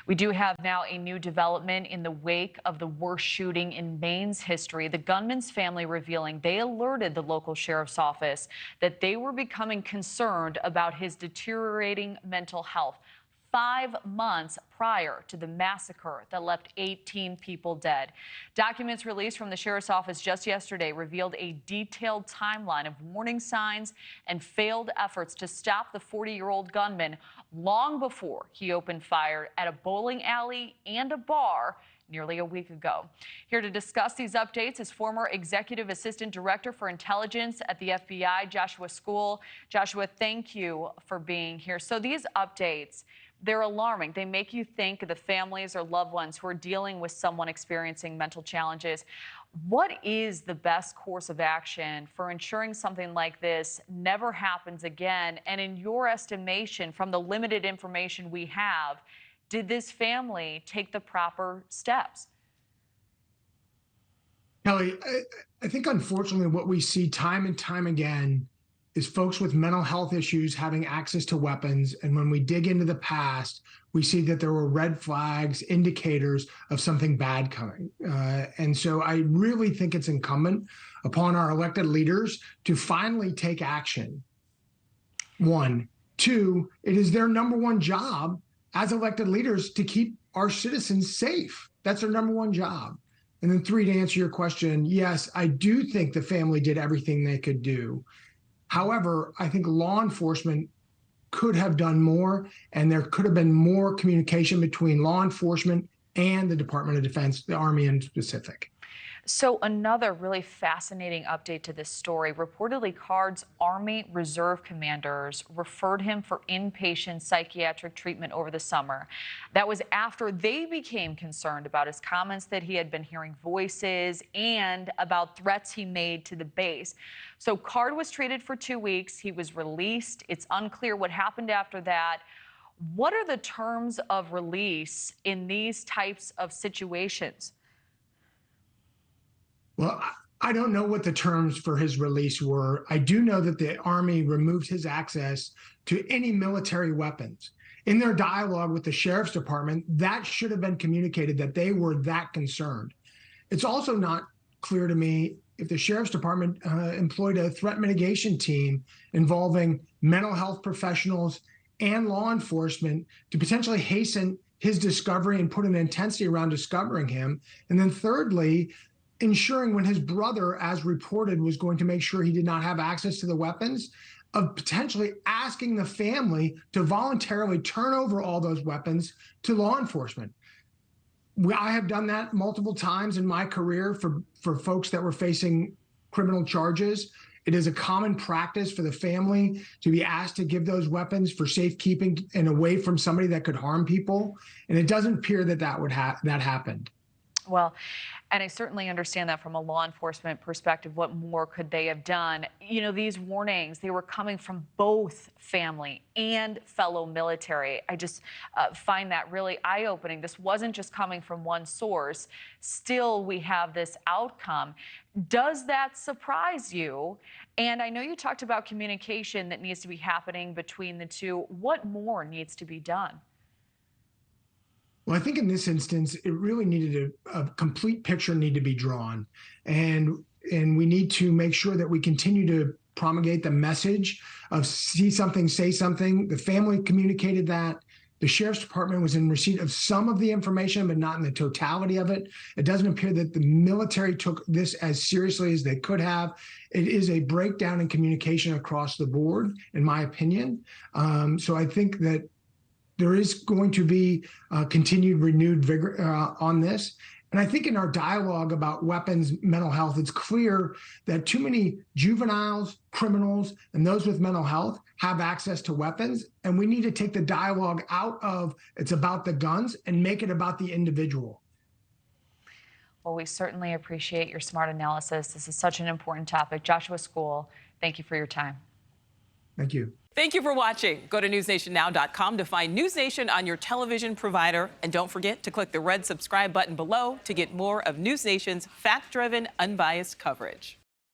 We do have now a new development in the wake of the worst shooting in Maine's history. The gunman's family revealing they alerted the local sheriff's office that they were becoming concerned about his deteriorating mental health 5 months prior to the massacre that left 18 people dead. Documents released from the sheriff's office just yesterday revealed a detailed timeline of warning signs and failed efforts to stop the 40-year-old gunman long before he opened fire at a bowling alley and a bar nearly a week ago. Here to discuss these updates is former Executive Assistant Director for Intelligence at the FBI, Joshua Skule. Joshua, thank you for being here. So these updates, they're alarming. They make you think of the families or loved ones who are dealing with someone experiencing mental challenges. What is the best course of action for ensuring something like this never happens again? And in your estimation, from the limited information we have, did this family take the proper steps? Kelly, I think unfortunately what we see time and time again is folks with mental health issues having access to weapons. And when we dig into the past, we see that there were red flags, indicators of something bad coming. And so I really think it's incumbent upon our elected leaders to finally take action. One. Two, it is their number one job as elected leaders to keep our citizens safe. That's their number one job. And then three, to answer your question, yes, I do think the family did everything they could do. However, I think law enforcement could have done more, and there could have been more communication between law enforcement and the Department of Defense, the Army in specific. So another really fascinating update to this story. Reportedly, Card's Army Reserve commanders referred him for inpatient psychiatric treatment over the summer. That was after they became concerned about his comments that he had been hearing voices and about threats he made to the base. So Card was treated for 2 weeks. He was released. It's unclear what happened after that. What are the terms of release in these types of situations? Well, I don't know what the terms for his release were. I do know that the Army removed his access to any military weapons. In their dialogue with the Sheriff's Department, that should have been communicated that they were that concerned. It's also not clear to me if the Sheriff's Department employed a threat mitigation team involving mental health professionals and law enforcement to potentially hasten his discovery and put an intensity around discovering him. And then thirdly, ensuring when his brother, as reported, was going to make sure he did not have access to the weapons, of potentially asking the family to voluntarily turn over all those weapons to law enforcement. I have done that multiple times in my career for folks that were facing criminal charges. It is a common practice for the family to be asked to give those weapons for safekeeping and away from somebody that could harm people. And it doesn't appear that that happened. Well, and I certainly understand that from a law enforcement perspective. What more could they have done? You know, these warnings, they were coming from both family and fellow military. I just find that really eye-opening. This wasn't just coming from one source. Still, we have this outcome. Does that surprise you? And I know you talked about communication that needs to be happening between the two. What more needs to be done? Well, I think in this instance, it really needed a complete picture need to be drawn. And we need to make sure that we continue to promulgate the message of see something, say something. The family communicated that. The Sheriff's Department was in receipt of some of the information, but not in the totality of it. It doesn't appear that the military took this as seriously as they could have. It is a breakdown in communication across the board, in my opinion. So I think that there is going to be continued renewed vigor on this. And I think in our dialogue about weapons, mental health, it's clear that too many juveniles, criminals, and those with mental health have access to weapons. And we need to take the dialogue out of it's about the guns and make it about the individual. Well, we certainly appreciate your smart analysis. This is such an important topic. Joshua Skule, thank you for your time. Thank you. Thank you for watching. Go to newsnationnow.com to find NewsNation on your television provider. And don't forget to click the red subscribe button below to get more of NewsNation's fact-driven, unbiased coverage.